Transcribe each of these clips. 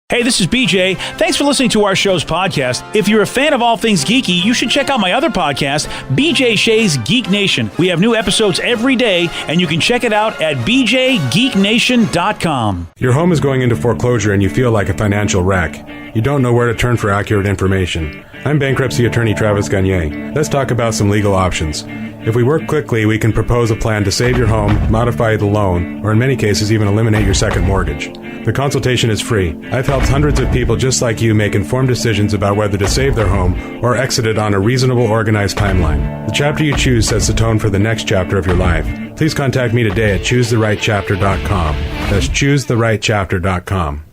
Hey, this is BJ. Thanks for listening to our show's podcast. If you're a fan of all things geeky, you should check out my other podcast, BJ Shea's Geek Nation. We have new episodes every day, and you can check it out at bjgeeknation.com. Your home is going into foreclosure and you feel like a financial wreck. You don't know where to turn for accurate information. I'm bankruptcy attorney Travis Gagne. Let's talk about some legal options. If we work quickly, we can propose a plan to save your home, modify the loan, or in many cases even eliminate your second mortgage. The consultation is free. I've helped hundreds of people just like you make informed decisions about whether to save their home or exit it on a reasonable, organized timeline. The chapter you choose sets the tone for the next chapter of your life. Please contact me today at choosetherightchapter.com. That's choosetherightchapter.com.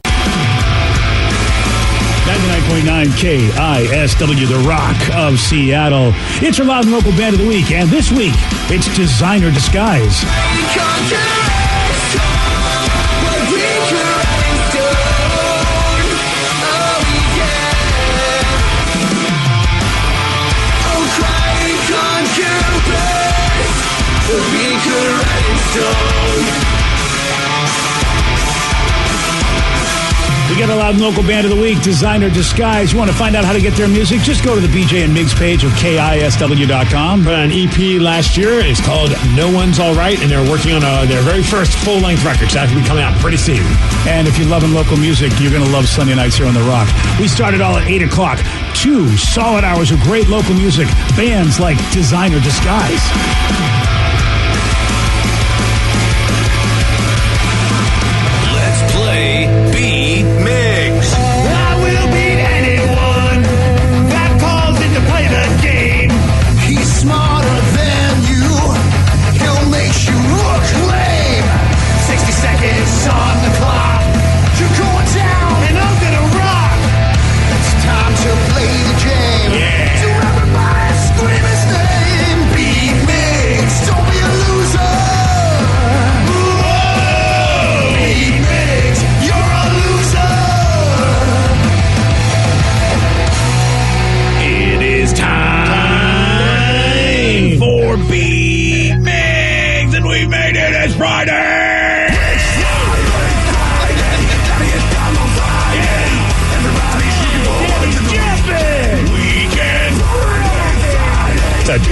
99.9 KISW, The Rock of Seattle. It's your loud and local band of the week, and this week, it's Designer Disguise. We got a loud and local band of the week, Designer Disguise. You want to find out how to get their music? Just go to the BJ and Migs page of KISW.com. Put on an EP last year. It's called No One's All Right, and they're working on their very first full-length record. So that will be coming out pretty soon. And if you're loving local music, you're going to love Sunday nights here on The Rock. We started all at 8 o'clock. 2 solid hours of great local music. Bands like Designer Disguise.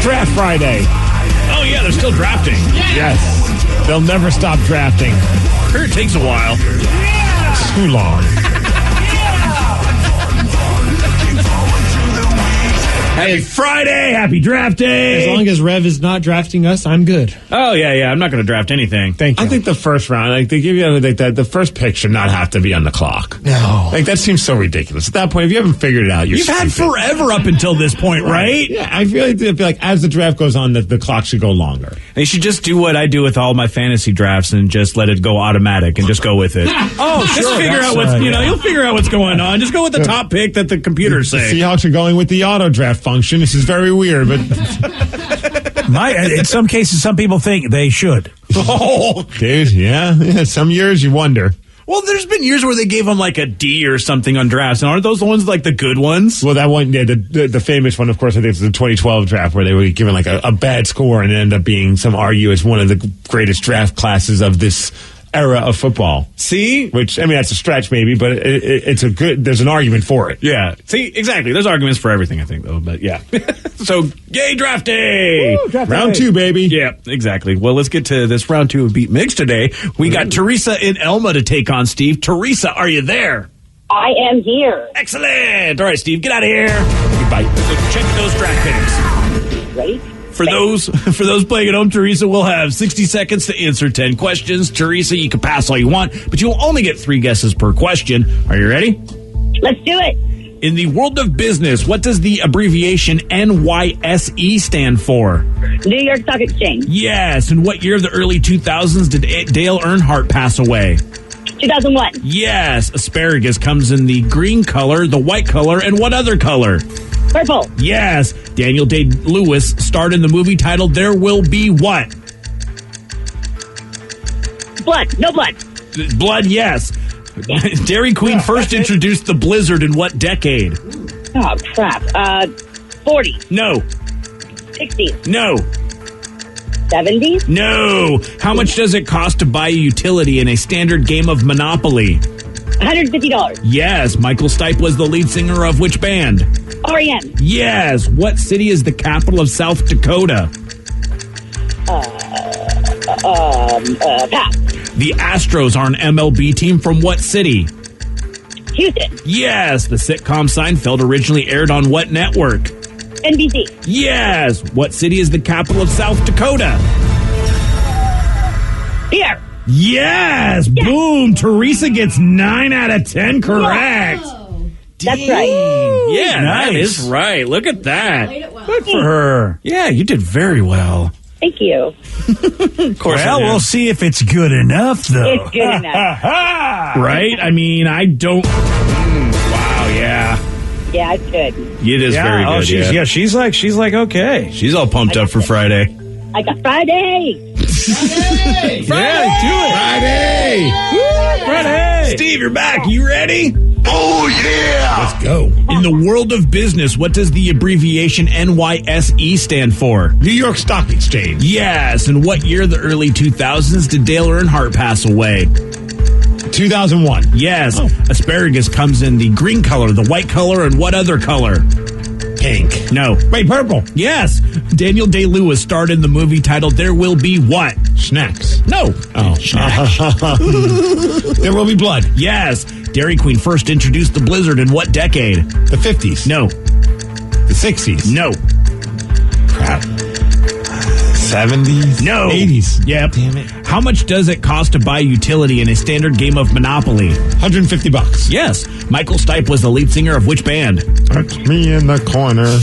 Draft Friday. Oh, yeah, they're still drafting. Yes. They'll never stop drafting. Sure, it takes a while. Yeah. Too long. Happy Friday. Happy draft day. As long as Rev is not drafting us, I'm good. Oh, yeah. I'm not going to draft anything. Thank you. I think the first round, they give you the first pick should not have to be on the clock. No. That seems so ridiculous. At that point, if you haven't figured it out, you've had forever up until this point, right? Yeah, I feel like as the draft goes on, the clock should go longer. They should just do what I do with all my fantasy drafts and just let it go automatic and just go with it. Oh, sure. Just figure out what's, you'll figure out what's going on. Just go with the top pick that the computers say. The Seahawks are going with the auto draft function. This is very weird, but in some cases, some people think they should. Oh, dude, yeah. Some years you wonder. Well, there's been years where they gave them like a D or something on drafts, and aren't those the ones like the good ones? Well, that one, yeah, the famous one, of course, I think it's the 2012 draft where they were given like a bad score and it ended up being some argue as one of the greatest draft classes of this era of football. See? Which, I mean, that's a stretch maybe, but it's a good, there's an argument for it. Yeah. See, exactly. There's arguments for everything, I think, though, but yeah. So, yay, draft day! Woo, draft round day. 2, baby. Yeah, exactly. Well, let's get to this round 2 of Beat Mix today. We got Teresa in Elma to take on Steve. Teresa, are you there? I am here. Excellent! All right, Steve, get out of here. Goodbye. So check those draft picks. Ready? For those playing at home, Teresa will have 60 seconds to answer 10 questions. Teresa, you can pass all you want, but you'll only get 3 guesses per question. Are you ready? Let's do it. In the world of business, what does the abbreviation NYSE stand for? New York Stock Exchange. Yes. In what year of the early 2000s did Dale Earnhardt pass away? 2001. Yes. Asparagus comes in the green color, the white color, and what other color? Purple. Yes. Daniel Day-Lewis starred in the movie titled There Will Be What? Blood. No blood. Blood, yes. Dairy Queen first introduced the Blizzard in what decade? Oh, crap. 40. No. 60s. No. 70s? No. How much does it cost to buy a utility in a standard game of Monopoly? $150. Yes. Michael Stipe was the lead singer of which band? REM. Yes. What city is the capital of South Dakota? Pass. The Astros are an MLB team from what city? Houston. Yes. The sitcom Seinfeld originally aired on what network? NBC. Yes. What city is the capital of South Dakota? Here. Yes. Boom. Teresa gets 9 out of 10 correct. That's right. Yeah, that Nice. is right. Look at that. Good for her. Yeah, you did very well. Thank you. Of course. Well, we'll see if it's good enough, though. It's good enough. Right? I mean, I don't. Wow, yeah. Yeah, it's good. It is very good. She's like okay. She's all pumped up for Friday. I got Friday. Friday. Steve, you're back. You ready? Oh, yeah! Let's go. In the world of business, what does the abbreviation NYSE stand for? New York Stock Exchange. Yes. In what year, the early 2000s, did Dale Earnhardt pass away? 2001. Yes. Asparagus comes in the green color, the white color, and what other color? Pink. No. Wait, purple. Yes. Daniel Day-Lewis starred in the movie titled There Will Be What? Snacks. No. Oh. There will be blood. Yes. Dairy Queen first introduced the Blizzard in what decade? The 50s. No. The 60s. No. Crap. 70s. No. 80s. Yep. Damn it. How much does it cost to buy utility in a standard game of Monopoly? $150. Yes. Michael Stipe was the lead singer of which band? That's me in the corner.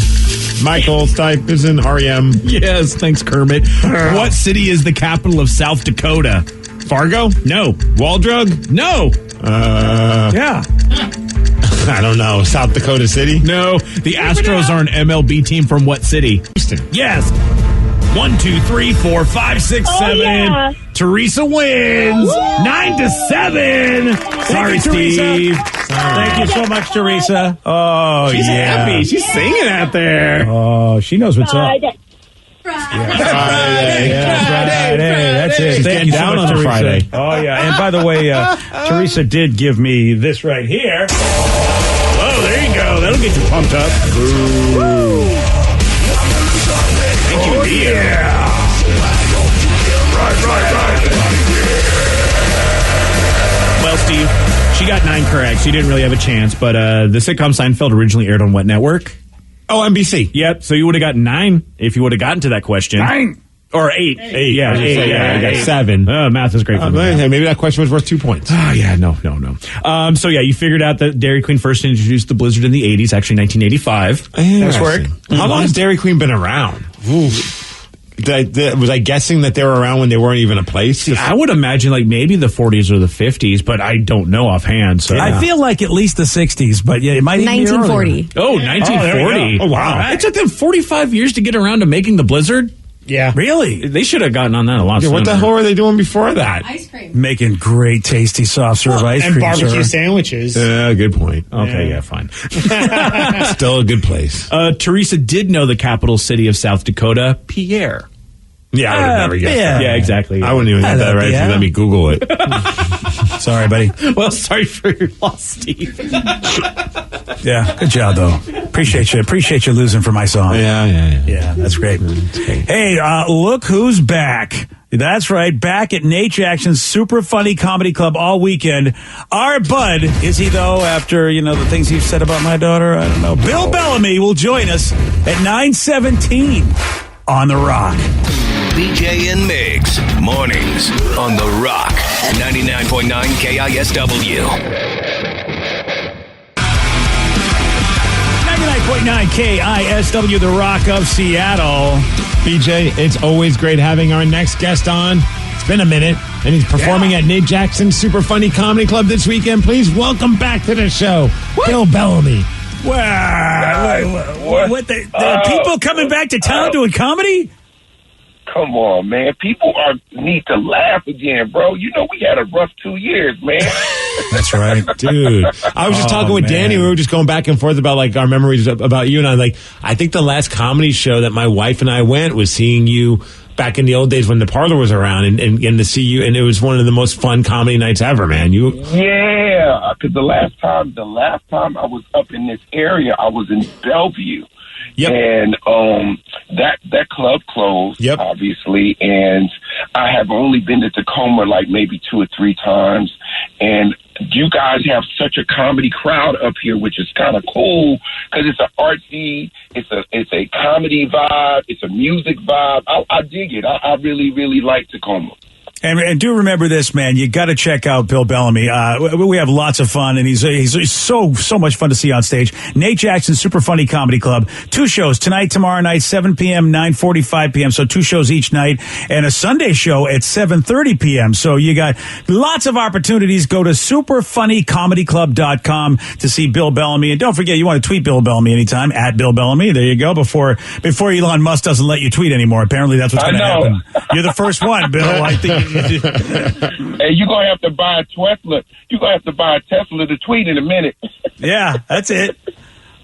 Michael Stipe is in REM. Yes. Thanks, Kermit. What city is the capital of South Dakota? Fargo? No. Waldrug? No. Yeah. I don't know. South Dakota City? No. The Astros are an MLB team from what city? Houston. Yes. 1, 2, 3, 4, 5, 6, 7. yeah. Teresa wins. 9-7. Sorry, Teresa. Steve. Thank you so much, Teresa. Oh, She's yeah. happy. She's singing out there. Oh, she knows what's up. Friday. Friday. Friday. That's it. She's Thank getting you so down much, on a Teresa. Friday. Oh, yeah. And by the way, Teresa did give me this right here. Oh, there you go. That'll get you pumped up. Thank you, dear. Well, Steve, she got 9 correct. She didn't really have a chance, but the sitcom Seinfeld originally aired on what network? Oh, NBC. Yep, so you would have gotten 9 if you would have gotten to that question. 9. Or 8. 8, yeah. I was gonna 8, say, yeah, I got 8. 7. Math is great for me. Hey, maybe that question was worth 2 points. Oh, yeah, no. So, yeah, you figured out that Dairy Queen first introduced the Blizzard in the 80s, actually 1985. That's work. How long has Dairy Queen been around? Was I guessing that they were around when they weren't even a place? I would imagine like maybe the 40s or the 50s, but I don't know offhand. So I feel like at least the 60s, but yeah, it might even be earlier. 1940. Oh, 1940. Oh, wow. It took them 45 years to get around to making the Blizzard. Yeah. Really? They should have gotten on that a lot Yeah, sooner. what the hell were they doing before that? Ice cream. Making great, tasty, soft serve ice And cream, barbecue sir. sandwiches. Good point. Okay, yeah, fine. Still a good place. Teresa did know the capital city of South Dakota, Pierre. Yeah, I would have never guessed that. Yeah, exactly. I wouldn't even get that right if you let me Google it. Sorry, buddy. Well, sorry for your loss, Steve. Yeah, good job, though. Appreciate you losing for my song. Yeah. That's great. Hey, look who's back. That's right, back at Nate Jackson's Super Funny Comedy Club all weekend. Our bud, is he though, after, the things he's said about my daughter? I don't know. Bill Bellamy will join us at 9:17 on The Rock. BJ and Migs, mornings on The Rock, 99.9 KISW. 99.9 KISW, The Rock of Seattle. BJ, it's always great having our next guest on. It's been a minute, and he's performing at Nate Jackson's Super Funny Comedy Club this weekend. Please welcome back to the show, Bill Bellamy. What the people coming back to town doing comedy? Come on, man. People need to laugh again, bro. We had a rough 2 years, man. That's right. Dude, I was just talking with Danny. We were just going back and forth about our memories about you, and I think the last comedy show that my wife and I went was seeing you back in the old days when the Parlor was around, and to see you, and it was one of the most fun comedy nights ever, man. Yeah, because the last time I was up in this area, I was in Bellevue. Yep. And that club closed, Yep. obviously, and I have only been to Tacoma like maybe 2 or 3 times, and you guys have such a comedy crowd up here, which is kind of cool because it's an artsy, it's a comedy vibe, it's a music vibe. I dig it. I really, really like Tacoma. And do remember this, man. You got to check out Bill Bellamy. We have lots of fun, and he's so much fun to see on stage. Nate Jackson Super Funny Comedy Club. 2 shows tonight, tomorrow night, 7 p.m., 9:45 p.m. So 2 shows each night, and a Sunday show at 7:30 p.m. So you got lots of opportunities. Go to superfunnycomedyclub.com to see Bill Bellamy, and don't forget you want to tweet Bill Bellamy anytime at Bill Bellamy. There you go. Before Elon Musk doesn't let you tweet anymore. Apparently that's what's going to happen. You're the first one, Bill. I think. Hey, you're going to have to buy a Tesla. You're going to have to buy a Tesla to tweet in a minute. Yeah, that's it.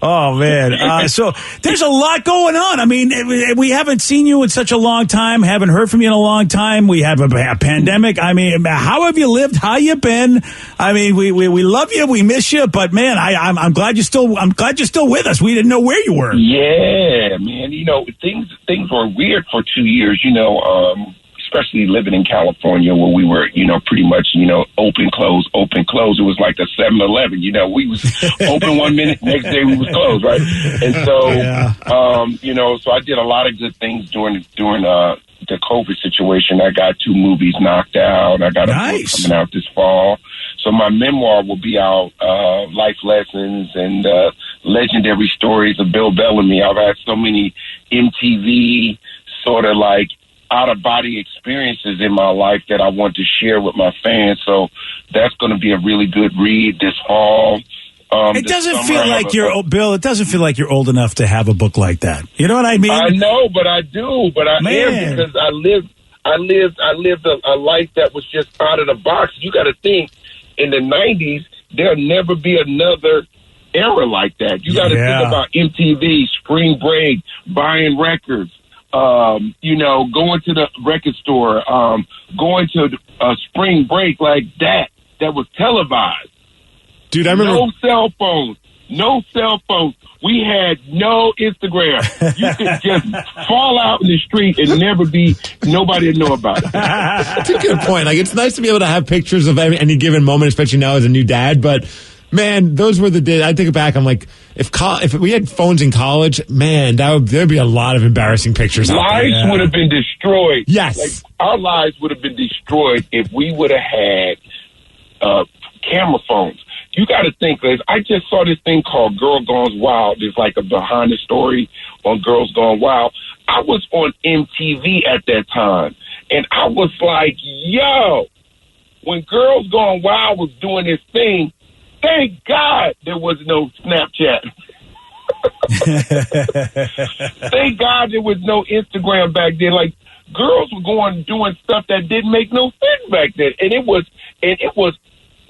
Oh, man. So there's a lot going on. I mean, we haven't seen you in such a long time, haven't heard from you in a long time. We have a pandemic. I mean, how have you lived? How you been? I mean, we love you. We miss you. But, man, I'm glad you're still with us. We didn't know where you were. Yeah, man. You know, things were weird for 2 years, you know, especially living in California where we were, you know, pretty much, you know, open, close. It was like a 7-Eleven, you know, we was open 1 minute, next day we was closed, right? And so, you know, so I did a lot of good things during the COVID situation. I got 2 movies knocked out. I got a book coming out this fall. So my memoir will be out, life lessons and legendary stories of Bill Bellamy. I've had so many MTV sort of like out-of-body experiences in my life that I want to share with my fans. So that's going to be a really good read this fall. It doesn't feel like Bill. It doesn't feel like you're old enough to have a book like that. You know what I mean? I know, but I do. But I am because I lived a life that was just out of the box. You got to think in the 90s, there'll never be another era like that. You got to think about MTV, Spring Break, buying records. You know, going to the record store, going to a spring break like that was televised. Dude, I remember. No cell phones. We had no Instagram. You could just fall out in the street and nobody would know about it. That's a good point. Like, it's nice to be able to have pictures of any given moment, especially now as a new dad, but man, those were the days. I think back, I'm like, if we had phones in college, man, there'd be a lot of embarrassing pictures. Lives would have been destroyed. Yes. Like, our lives would have been destroyed if we would have had camera phones. You got to think, Liz, I just saw this thing called Girl Gone Wild. It's like a behind the story on Girls Gone Wild. I was on MTV at that time, and I was like, yo, when Girls Gone Wild was doing this thing, thank God there was no Snapchat. Thank God there was no Instagram back then. Like, girls were doing stuff that didn't make no sense back then. And it was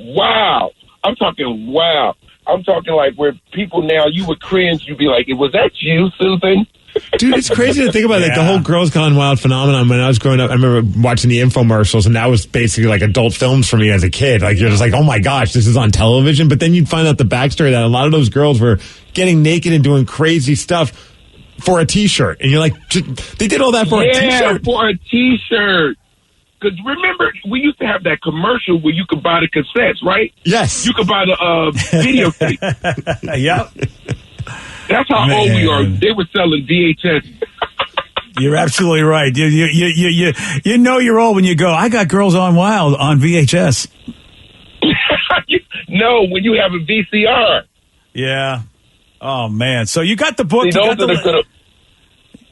wow. I'm talking wow. I'm talking like where people now, you would cringe. You'd be like, was that you, Susan? Dude, it's crazy to think about like the whole Girls Gone Wild phenomenon. When I was growing up, I remember watching the infomercials, and that was basically like adult films for me as a kid. Like, you're just like, oh my gosh, this is on television. But then you'd find out the backstory that a lot of those girls were getting naked and doing crazy stuff for a T-shirt. And you're like, they did all that for a T-shirt? Yeah, for a T-shirt. Because remember, we used to have that commercial where you could buy the cassettes, right? Yes. You could buy the videotape. Yep. That's how old we are. They were selling VHS. You're absolutely right. You know you're old when you go, I got Girls on Wild on VHS. No, when you have a VCR. Yeah. Oh man. So you got the book.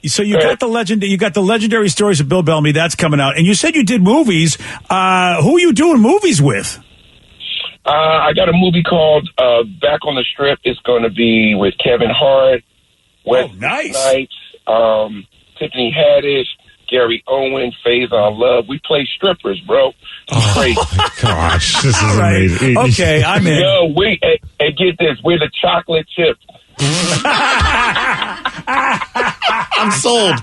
See, you got the legend. You got the legendary stories of Bill Bellamy. That's coming out. And you said you did movies. Who are you doing movies with? I got a movie called Back on the Strip. It's going to be with Kevin Hart, Wesley Snipes, Tiffany Haddish, Gary Owen, Faison Love. We play strippers, bro. Oh my gosh, this is amazing. Okay, I'm in. Yo, and get this, we're the chocolate chips. I'm sold.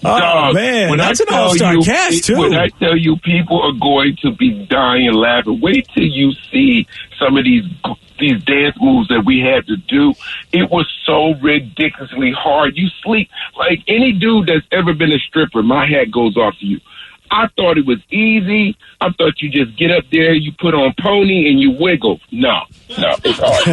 Oh, man, that's an all-star cast, too. When I tell you people are going to be dying laughing, wait till you see some of these dance moves that we had to do. It was so ridiculously hard. You sleep like any dude that's ever been a stripper. My hat goes off to you. I thought it was easy. I thought you just get up there, you put on pony, and you wiggle. No, it's hard.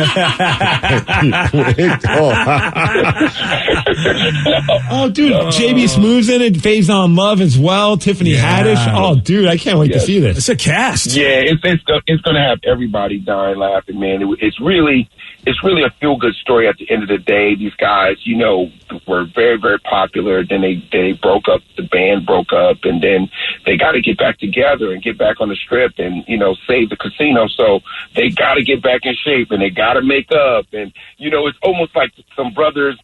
Oh, dude, JB Smooth's in it. Faison Love as well. Tiffany Haddish. Oh, dude, I can't wait to see this. It's a cast. Yeah, it's going to have everybody dying laughing, man. It's really a feel-good story at the end of the day. These guys, were very, very popular. Then they broke up. The band broke up, and then they got to get back together and get back on the strip and, save the casino. So they got to get back in shape, and they got to make up. And, it's almost like some brothers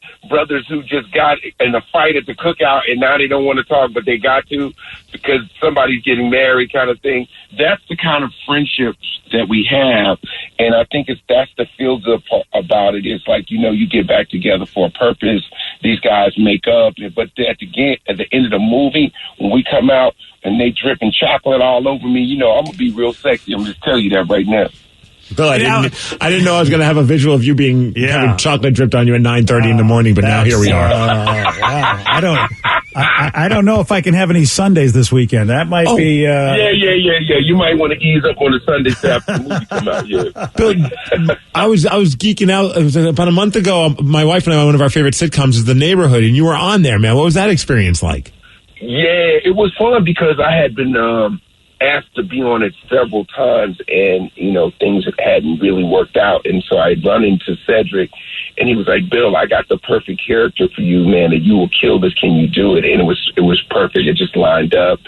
who just got in a fight at the cookout, and now they don't want to talk, but they got to because somebody's getting married kind of thing. That's the kind of friendships that we have. And I think that's the feel-good part about it. It's like, you get back together for a purpose. These guys make up. But at the end of the movie, when we come out and they dripping chocolate all over me, I'm going to be real sexy. I'm just telling you that right now. Bill, I didn't know I was going to have a visual of you having chocolate dripped on you at 9:30 in the morning, but now here we are. Wow. I don't know if I can have any Sundays this weekend. That might be. Yeah. You might want to ease up on the Sundays after the movie come out. Yeah. Bill, I was geeking out. It was about a month ago. My wife and I, one of our favorite sitcoms is The Neighborhood, and you were on there, man. What was that experience like? Yeah, it was fun because I had been asked to be on it several times, and things hadn't really worked out, and so I'd run into Cedric, and he was like, "Bill, I got the perfect character for you, man, that you will kill this. Can you do it?" And it was perfect. It just lined up,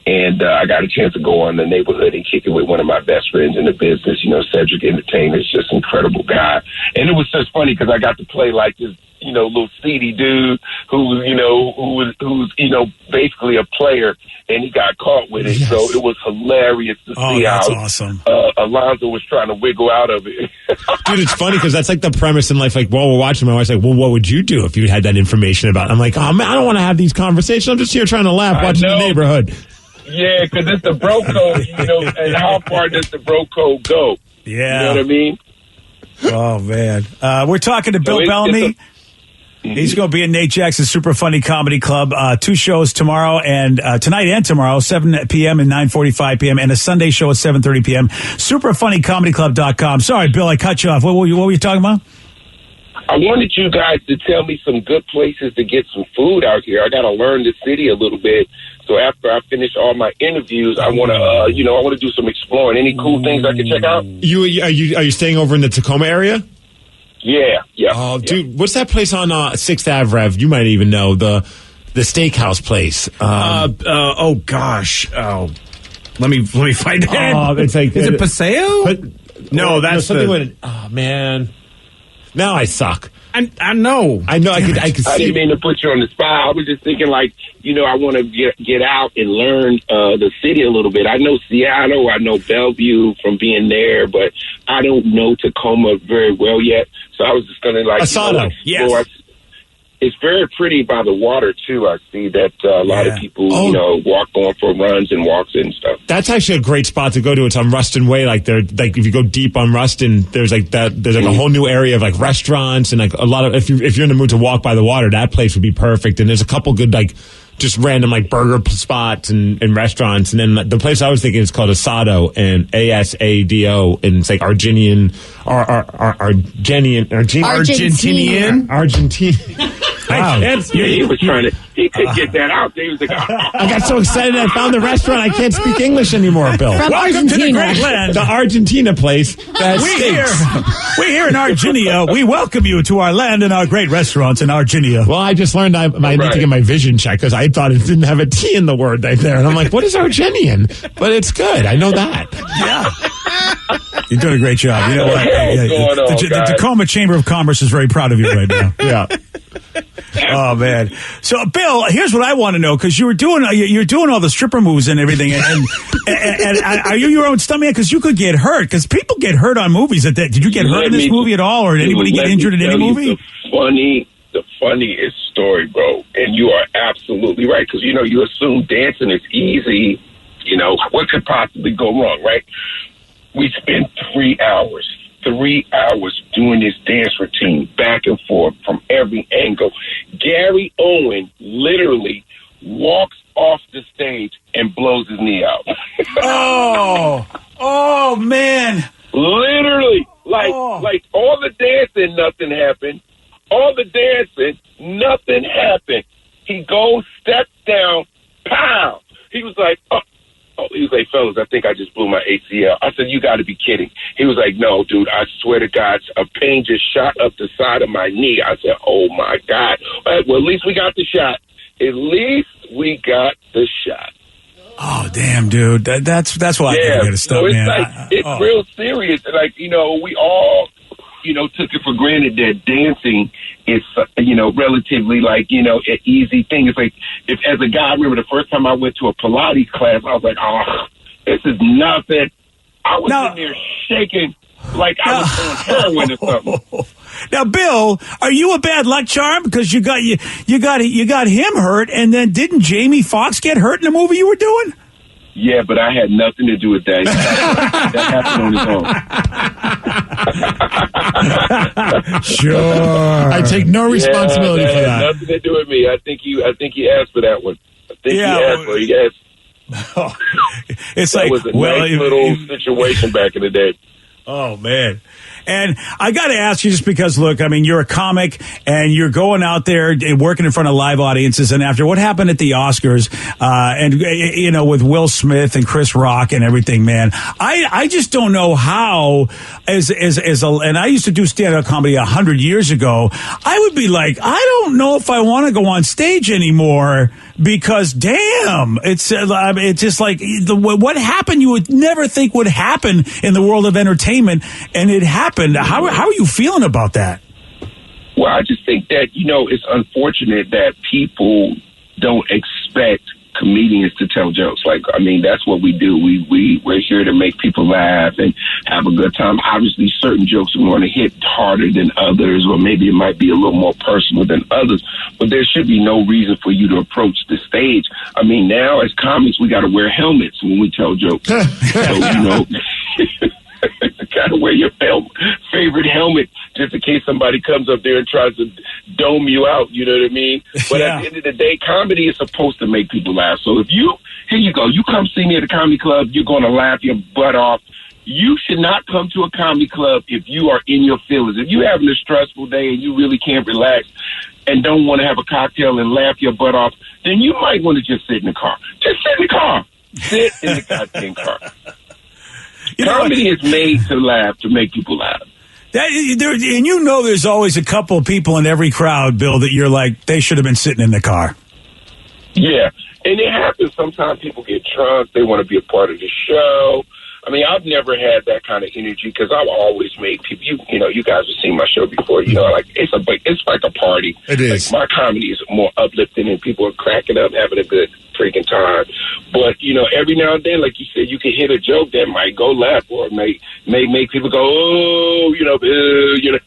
and I got a chance to go on The Neighborhood and kick it with one of my best friends in the business. Cedric Entertainer is just an incredible guy, and it was just funny because I got to play like this little seedy dude who was basically a player, and he got caught with it. Yes. So it was hilarious to see how awesome. Alonzo was trying to wiggle out of it. Dude, it's funny because that's like the premise in life. Like, while we're watching, my wife's like, "Well, what would you do if you had that information about it?" I'm like, "Oh man, I don't want to have these conversations. I'm just here trying to laugh, watching The Neighborhood." Yeah, because it's the bro code, and how far does the bro code go? Yeah. You know what I mean? Oh, man. We're talking to Bill Bellamy. He's going to be in Nate Jackson's Super Funny Comedy Club. 2 shows tomorrow and tonight and tomorrow, 7 p.m. and 9:45 p.m. and a Sunday show at 7:30 p.m. SuperFunnyComedyClub.com. Sorry, Bill, I cut you off. What were you talking about? I wanted you guys to tell me some good places to get some food out here. I got to learn the city a little bit. So after I finish all my interviews, I want to, I want to do some exploring. Any cool things I can check out? Are you staying over in the Tacoma area? Yeah. Oh, dude, what's that place on 6th Ave, Rev? You might even know the steakhouse place. Oh gosh. Oh, let me find it. Oh, it's like, is it Paseo? No, that's something. Oh man, now I suck. I know. I could I see. didn't mean to put you on the spot. I was just thinking, like, I want to get out and learn the city a little bit. I know Seattle, I know Bellevue from being there, but I don't know Tacoma very well yet. So I was just going to Asado. Yes. It's very pretty by the water too. I see that a lot of people, walk going for runs and walks and stuff. That's actually a great spot to go to. It's on Ruston Way. If you go deep on Ruston, there's like a whole new area of like restaurants and like a lot of, if you're in the mood to walk by the water, that place would be perfect. And there's a couple good just random burger spots and restaurants. And then the place I was thinking is called Asado, and ASADO, and it's like Argentinian. Wow. He could get that out there. He was like, I got so excited I found the restaurant. I can't speak English anymore, Bill. Welcome to the great land. The Argentina place that We're here in Argentina. We welcome you to our land and our great restaurants in Argentina. Well, I just learned I need to get my vision checked because I thought it didn't have a T in the word right there. And I'm like, what is Argentinian? But it's good. I know that. Yeah. You're doing a great job. You know what? The Tacoma Chamber of Commerce is very proud of you right now. Yeah. Oh man! So, Bill, here's what I want to know, because you're doing all the stripper moves and everything, and are you your own stuntman? Because you could get hurt. Because people get hurt on movies. Did you get hurt in this movie at all, or did anybody get injured in any movie? The funniest story, bro. And you are absolutely right. Because, you know, you assume dancing is easy. You know, what could possibly go wrong, right? We spent 3 hours doing this dance routine back and forth from every angle. Gary Owen literally walks off the stage and blows his knee out. Oh, man. Literally. Like all the dancing, nothing happened. All the dancing, nothing happened. He goes, steps down, pow. He was like, he was like, fellas, I think I just blew my ACL. I said, you got to be kidding. He was like, no, dude, I swear to God, a pain just shot up the side of my knee. I said, oh, my God. All right, well, at least we got the shot. At least we got the shot. Oh, damn, dude. That's why I gotta get a stuff, so it's man. Like, it's real serious. Like, you know, we all, you know, took it for granted that dancing is, you know, relatively like, you know, an easy thing. It's like, if as a guy, I remember the first time I went to a Pilates class, I was like, oh, this is nothing. I was in there shaking like I was on heroin or something. Now, Bill, are you a bad luck charm? Because you got him hurt, and then didn't Jamie Foxx get hurt in the movie you were doing? Yeah, but I had nothing to do with that. That happened on his own. Sure. I take no responsibility for that. Nothing to do with me. I think he asked for that one. He asked. It's that like, was a nice little situation back in the day. Oh, man. And I got to ask you, just because, look, I mean, you're a comic and you're going out there and working in front of live audiences. And after what happened at the Oscars, and, you know, with Will Smith and Chris Rock and everything, man, I just don't know how, and I used to do stand-up comedy 100 years ago. I would be like, I don't know if I want to go on stage anymore because, damn, it's just like what happened you would never think would happen in the world of entertainment, and it happened. How are you feeling about that? Well, I just think that, you know, it's unfortunate that people don't expect comedians to tell jokes. Like, I mean, that's what we do. We're here to make people laugh and have a good time. Obviously, certain jokes are going to hit harder than others, or maybe it might be a little more personal than others, but there should be no reason for you to approach the stage. I mean, now as comics, we got to wear helmets when we tell jokes. So, you know, you got to wear your favorite helmet just in case somebody comes up there and tries to dome you out, you know what I mean? But at the end of the day, comedy is supposed to make people laugh. So here you go, you come see me at a comedy club, you're going to laugh your butt off. You should not come to a comedy club if you are in your feelings. If you're having a stressful day and you really can't relax and don't want to have a cocktail and laugh your butt off, then you might want to just sit in the car. Just sit in the car. Sit in the goddamn car. Comedy is made to laugh, to make people laugh. And you know there's always a couple of people in every crowd, Bill, that you're like, they should have been sitting in the car. Yeah, and it happens. Sometimes people get drunk. They want to be a part of the show. I mean, I've never had that kind of energy because I've always made people, you know, you guys have seen my show before, you know, like it's like a party. It is. Like, my comedy is more uplifting and people are cracking up, having a good freaking time. But, you know, every now and then, like you said, you can hit a joke that might go left or may make people go, oh, you know, you know.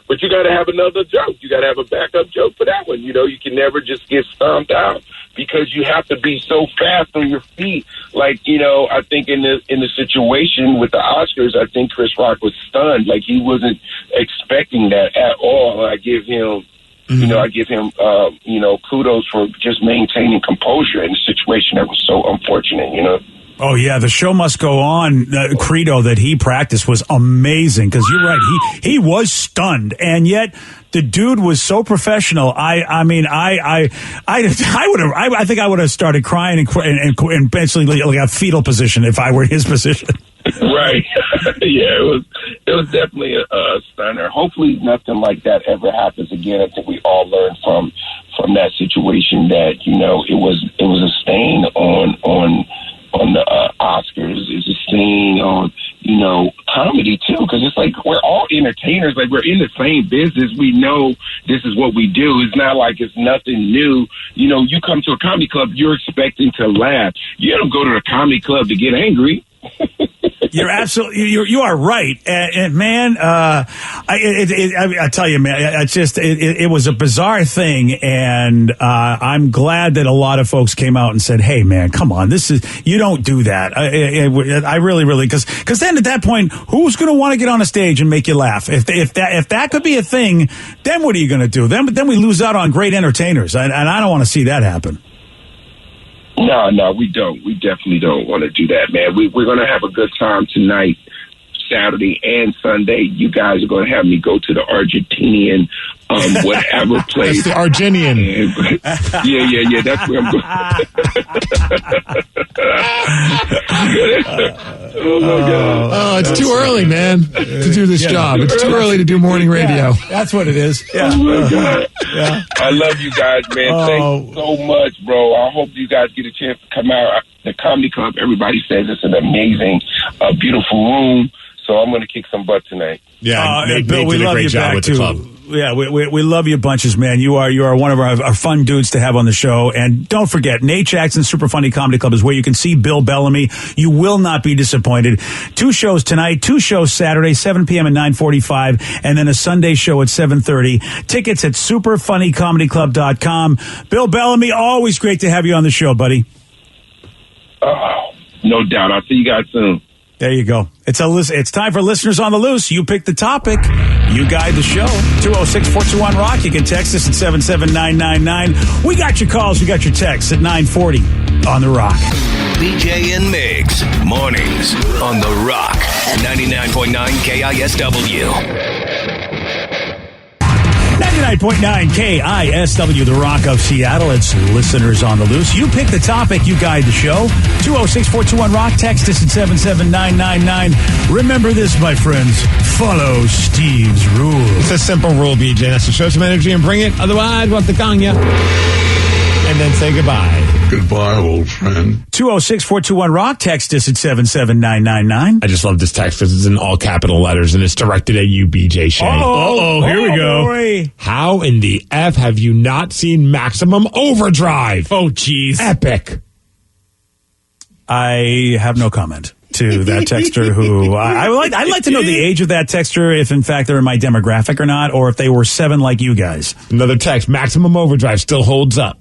But you got to have another joke. You got to have a backup joke for that one. You know, you can never just get stomped out because you have to be so fast on your feet. Like, you know, I think in the situation with the Oscars, I think Chris Rock was stunned. Like, he wasn't expecting that at all. I give him, you know, you know, kudos for just maintaining composure in a situation that was so unfortunate, you know. Oh, yeah, the show must go on credo that he practiced was amazing because you're right. He was stunned, and yet the dude was so professional. I mean, I think I would have started crying and basically like a fetal position if I were in his position. Right. Yeah, it was definitely a stunner. Hopefully nothing like that ever happens again. I think we all learned from that situation that, you know, it was a stain on the Oscars. It's a stain on, you know, comedy too, because it's like we're all entertainers. Like, we're in the same business. We know this is what we do. It's not like it's nothing new. You know, you come to a comedy club, you're expecting to laugh. You don't go to a comedy club to get angry. You're absolutely, you are right. And man, I tell you, man, it was a bizarre thing. And, I'm glad that a lot of folks came out and said, hey, man, come on, you don't do that. I really, cause then at that point, who's going to want to get on a stage and make you laugh? If that could be a thing, then what are you going to do? Then we lose out on great entertainers. And I don't want to see that happen. No, we don't. We definitely don't want to do that, man. We're going to have a good time tonight, Saturday and Sunday. You guys are going to have me go to the Argentinian, whatever place. That's the Argentinian. Yeah. That's where I'm going. Oh, my God. Oh, it's too early, man, to do this job. It's too early to do morning radio. Yeah, that's what it is. Yeah. Oh, my God. Yeah. I love you guys, man. Thank you so much, bro. I hope you guys get a chance to come out. The Comedy Club, everybody says it's an amazing, beautiful room. So I'm going to kick some butt tonight. Yeah, Bill, we did a love great you job back with too. the club. Yeah, we love you bunches, man. You are one of our fun dudes to have on the show. And don't forget, Nate Jackson's Super Funny Comedy Club is where you can see Bill Bellamy. You will not be disappointed. 2 shows tonight, 2 shows Saturday, 7 p.m. and 9:45, and then a Sunday show at 7:30. Tickets at superfunnycomedyclub.com. Bill Bellamy, always great to have you on the show, buddy. Oh, no doubt. I'll see you guys soon. There you go. It's time for Listeners on the Loose. You pick the topic. You guide the show. 206-421-ROCK. You can text us at 77999. We got your calls. We got your texts at 940 on The Rock. BJ and Migs, mornings on The Rock, 99.9 KISW. 99.9 KISW, The Rock of Seattle. It's Listeners on the Loose. You pick the topic. You guide the show. 206-421-ROCK. Text us at 77999. Remember this, my friends. Follow Steve's rules. It's a simple rule, BJ. That's to show some energy and bring it. Otherwise, we'll have to gong ya. And then say goodbye. Goodbye, old friend. 206-421-ROCK. Text us at 77999. I just love this text because it's in all capital letters and it's directed at you, BJ Shea. Here we go. Boy. How in the F have you not seen Maximum Overdrive? Oh, jeez. Epic. I have no comment to that texter who I'd like to know the age of that texter, if in fact they're in my demographic or not, or if they were 7 like you guys. Another text. Maximum Overdrive still holds up.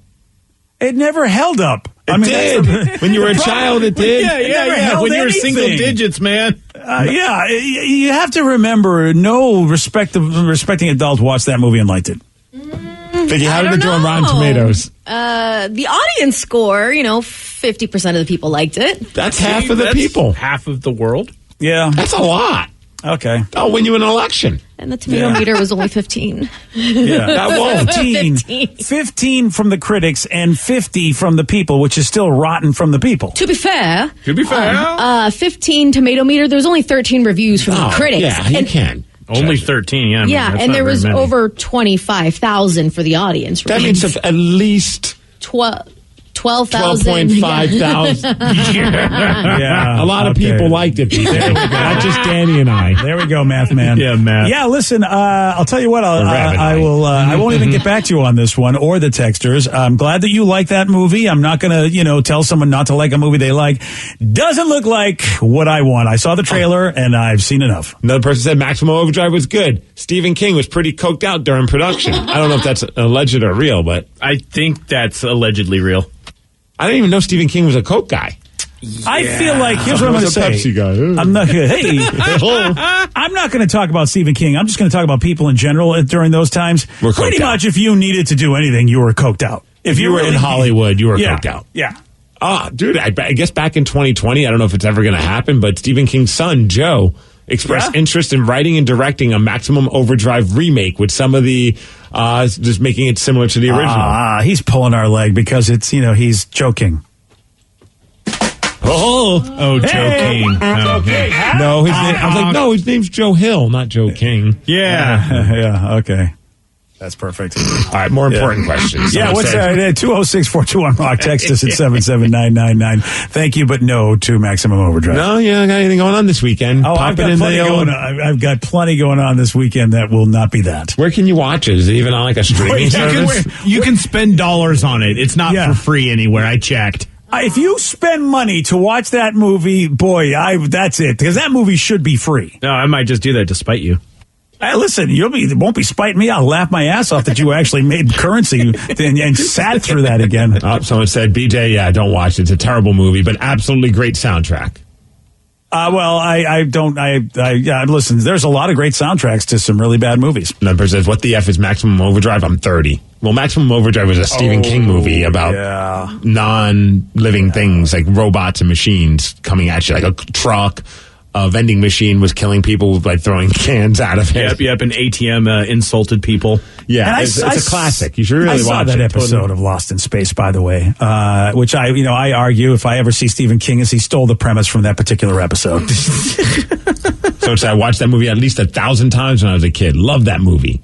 It never held up. It did. When you were a child, it did. Yeah. When you were single digits, man. You have to remember, no respecting adult watched that movie and liked it. Vicky, how did it do on Rotten Tomatoes? The audience score, 50% of the people liked it. That's half of the people. Half of the world. Yeah. That's a lot. Okay. I'll win you an election. And the tomato meter was only 15. Yeah. That won't. 15 from the critics and 50 from the people, which is still rotten from the people. To be fair. 15 tomato meter, there was only 13 reviews from the critics. Yeah, you can. Only 13, yeah. Yeah, and there was over 25,000 for the audience. That means at least 12,000. 12,500. Yeah. A lot of people liked it. Not just Danny and I. There we go, Math Man. Yeah, Math. Yeah, listen, I'll tell you what, I won't even get back to you on this one or the texters. I'm glad that you like that movie. I'm not going to, tell someone not to like a movie they like. Doesn't look like what I want. I saw the trailer and I've seen enough. Another person said Maximum Overdrive was good. Stephen King was pretty coked out during production. I don't know if that's alleged or real, but I think that's allegedly real. I didn't even know Stephen King was a coke guy. I feel like, here's what I'm going to say. Pepsi guy. I'm not I'm not going to talk about Stephen King. I'm just going to talk about people in general during those times. Pretty much, if you needed to do anything, you were coked out. If you were in Hollywood, you were coked out. Yeah. Dude, I guess back in 2020, I don't know if it's ever going to happen, but Stephen King's son, Joe, expressed interest in writing and directing a Maximum Overdrive remake with some of the, just making it similar to the original. He's pulling our leg because it's, he's joking. Joe King. No, his name, I was like, no, his name's Joe Hill, not Joe King. Yeah, okay. That's perfect. All right, more important questions. Yeah, what's that? 206-421-ROCK. Text us at 77999. Thank you, but no to Maximum Overdrive. No, I got anything going on this weekend? I've got plenty going on this weekend that will not be that. Where can you watch it? Is it even on like a streaming service? You can spend dollars on it. It's not for free anywhere. I checked. If you spend money to watch that movie, boy, that's it. Because that movie should be free. No, I might just do that to spite you. Hey, listen, it won't be spiting me. I'll laugh my ass off that you actually made currency and sat through that again. Someone said, BJ, yeah, don't watch it. It's a terrible movie, but absolutely great soundtrack. Well, listen, there's a lot of great soundtracks to some really bad movies. Number says, what the F is Maximum Overdrive? I'm 30. Well, Maximum Overdrive was a Stephen King movie about non-living things like robots and machines coming at you, like a truck. A vending machine was killing people by throwing cans out of it. Yep, an ATM insulted people. Yeah, it's a classic. You should really watch it. I saw that episode of Lost in Space, by the way, which I argue if I ever see Stephen King as he stole the premise from that particular episode. So I watched that movie at least 1,000 times when I was a kid. Loved that movie.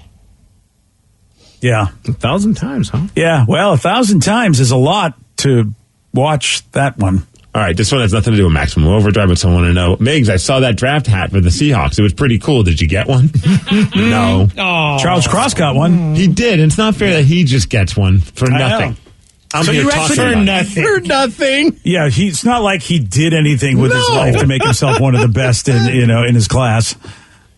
Yeah. 1,000 times, huh? Yeah, well, 1,000 times is a lot to watch that one. All right, this one has nothing to do with Maximum Overdrive, but someone want to know. Miggs, I saw that draft hat for the Seahawks. It was pretty cool. Did you get one? No. Oh. Charles Cross got one. He did. And it's not fair that he just gets one for nothing. I'm so here you talking actually about nothing. For nothing. Yeah, it's not like he did anything with his life to make himself one of the best in his class.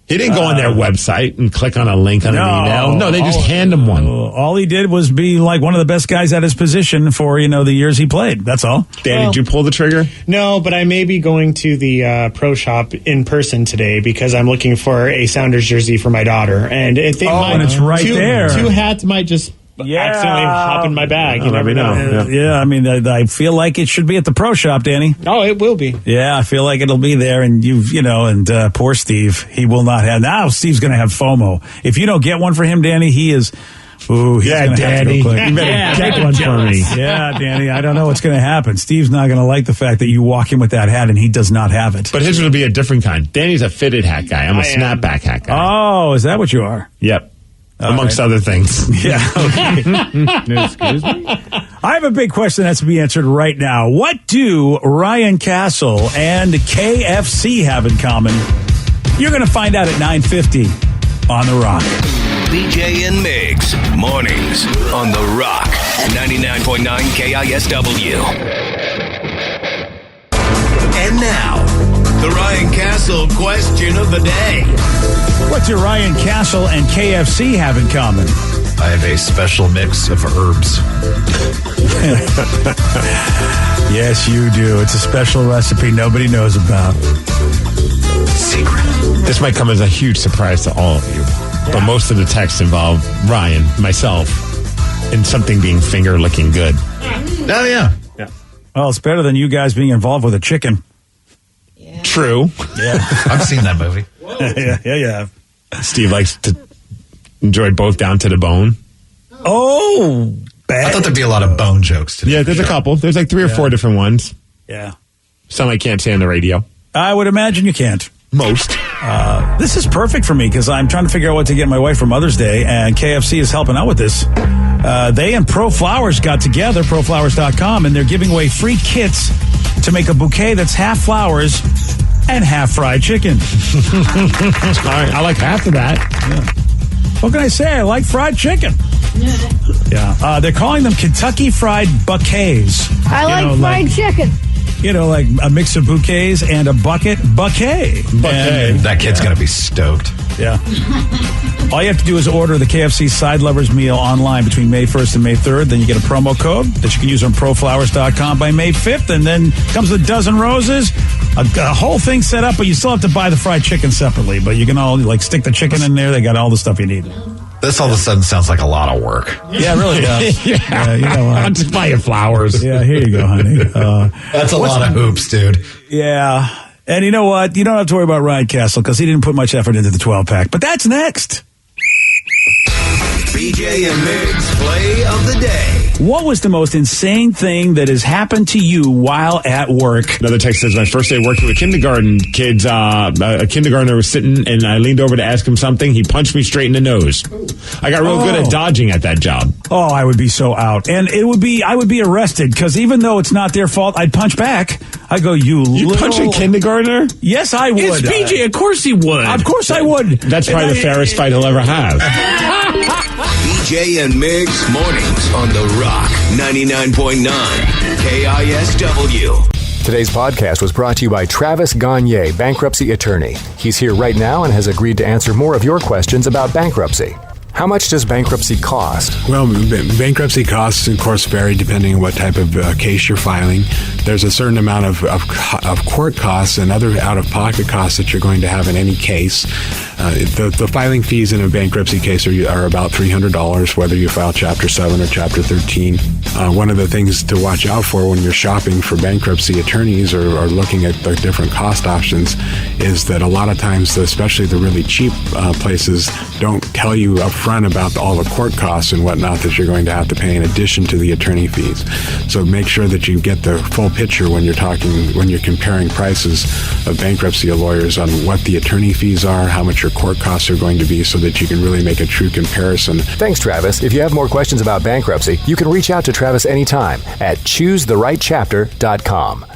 He didn't go on their website and click on a link on an email. No, they just hand him one. All he did was be like one of the best guys at his position for, the years he played. That's all. Dan, did you pull the trigger? No, but I may be going to the pro shop in person today because I'm looking for a Sounders jersey for my daughter. And and it's right there. Two hats might just accidentally hop in my bag. You never know. Yeah, I mean, I feel like it should be at the pro shop, Danny. Oh, it will be. Yeah, I feel like it'll be there, and poor Steve, he will not have. Now Steve's going to have FOMO. If you don't get one for him, Danny, he is. Ooh, he's going to have to go quick. You better get one for me. Yeah, Danny, I don't know what's going to happen. Steve's not going to like the fact that you walk in with that hat and he does not have it. But his will be a different kind. Danny's a fitted hat guy. I'm a snapback hat guy. Oh, is that what you are? Yep. Amongst other things. Yeah. Okay. Excuse me? I have a big question that has to be answered right now. What do Ryan Castle and KFC have in common? You're going to find out at 9:50 on The Rock. BJ and Migs, mornings on The Rock, 99.9 KISW. And now, the Ryan Castle question of the day. What do Ryan Castle and KFC have in common? I have a special mix of herbs. Yes, you do. It's a special recipe nobody knows about. Secret. This might come as a huge surprise to all of you, but most of the texts involve Ryan, myself, and something being finger-licking good. Oh, yeah. Well, it's better than you guys being involved with a chicken. True. Yeah. I've seen that movie. Yeah. Steve likes to enjoy both down to the bone. Oh, bad. I thought there'd be a lot of bone jokes today. Yeah, there's a couple. There's like 3 or 4 different ones. Yeah. Some I can't say on the radio. I would imagine you can't. Most. This is perfect for me because I'm trying to figure out what to get my wife for Mother's Day, and KFC is helping out with this. They and Pro Flowers got together, proflowers.com, and they're giving away free kits to make a bouquet that's half flowers and half fried chicken. All right, I like half of that. Yeah. What can I say? I like fried chicken. Yeah. They're calling them Kentucky Fried Bouquets. I like fried chicken. Like a mix of bouquets and a bouquet. That kid's going to be stoked. Yeah. All you have to do is order the KFC Side Lovers meal online between May 1st and May 3rd. Then you get a promo code that you can use on proflowers.com by May 5th. And then comes with a dozen roses, a whole thing set up, but you still have to buy the fried chicken separately. But you can all stick the chicken in there. They got all the stuff you need. This all of a sudden sounds like a lot of work. Yeah, it really does. I'll just buy you flowers. Yeah, here you go, honey. That's a lot of hoops, dude. Yeah. And you know what? You don't have to worry about Ryan Castle because he didn't put much effort into the 12-pack. But that's next. BJ and Migs play of the day. What was the most insane thing that has happened to you while at work? Another text says, my first day working with kindergarten kids, a kindergartner was sitting and I leaned over to ask him something. He punched me straight in the nose. I got real good at dodging at that job. Oh, I would be so out. And I would be arrested because even though it's not their fault, I'd punch back. I go, you punch a kindergartner? Yes, I would. It's PJ. Of course he would. Of course I would. That's probably the fairest fight he'll ever have. BJ and Migs, mornings on The Rock, 99.9 KISW. Today's podcast was brought to you by Travis Gagne, bankruptcy attorney. He's here right now and has agreed to answer more of your questions about bankruptcy. How much does bankruptcy cost? Well, bankruptcy costs, of course, vary depending on what type of case you're filing. There's a certain amount of court costs and other out-of-pocket costs that you're going to have in any case. The filing fees in a bankruptcy case are about $300, whether you file Chapter 7 or Chapter 13. One of the things to watch out for when you're shopping for bankruptcy attorneys or looking at the different cost options is that a lot of times, especially the really cheap places, don't tell you up front about all the court costs and whatnot that you're going to have to pay in addition to the attorney fees. So make sure that you get the full picture when you're comparing prices of bankruptcy lawyers on what the attorney fees are, how much your court costs are going to be, so that you can really make a true comparison. Thanks, Travis. If you have more questions about bankruptcy, you can reach out to Travis anytime at choosetherightchapter.com.